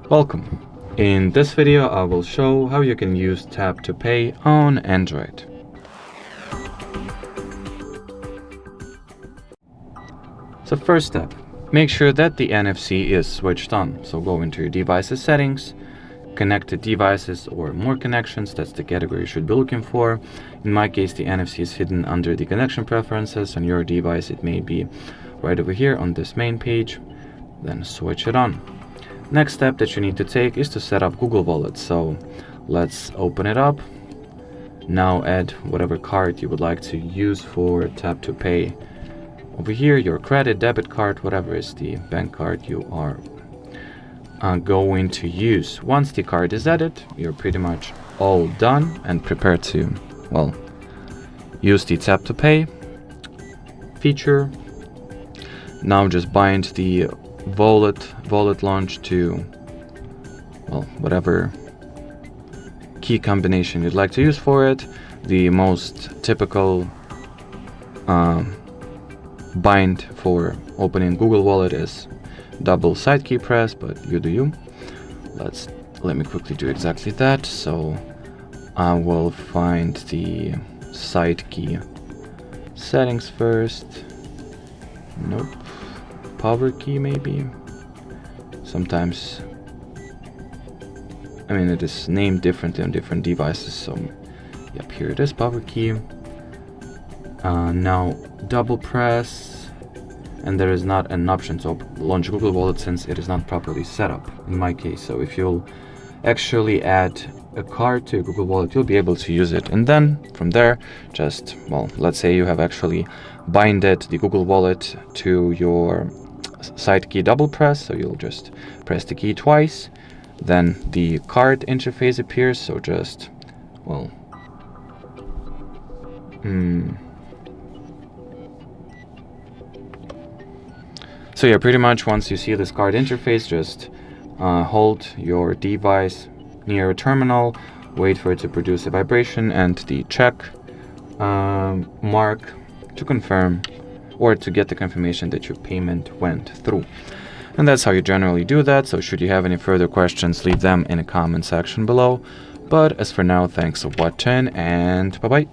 Welcome. In this video I will show how you can use Tap to Pay on Android. So first step, make sure that the NFC is switched on. So go into your device's settings, connected devices or more connections, that's the category you should be looking for. In my case the NFC is hidden under the connection preferences. On your device it may be right over here on this main page. Then switch it on. Next step that you need to take is to set up Google Wallet. So let's open it up. Now add whatever card you would like to use for Tap to Pay. Over here, your credit, debit card, whatever is the bank card you are going to use. Once the card is added, you're pretty much all done and prepared to, well, use the Tap to Pay feature. Now just bind the wallet launch to, well, whatever key combination you'd like to use for it. The most typical bind for opening Google Wallet is double side key press, but you do you. Let me quickly do exactly that. So I will find the side key settings first. Nope. Power key maybe. Sometimes, I mean, it is named differently on different devices. So yep, here it is, power key. Now double press, and there is not an option to launch Google Wallet since it is not properly set up in my case. So if you'll actually add a card to Google Wallet, you'll be able to use it, and then from there just, well, let's say you have actually binded the Google Wallet to your side key double press, so you'll just press the key twice, then the card interface appears. So just, well, so yeah, pretty much once you see this card interface, just hold your device near a terminal, wait for it to produce a vibration and the check mark to confirm or to get the confirmation that your payment went through. And that's how you generally do that. So should you have any further questions, leave them in a comment section below. But as for now, thanks for watching and bye-bye.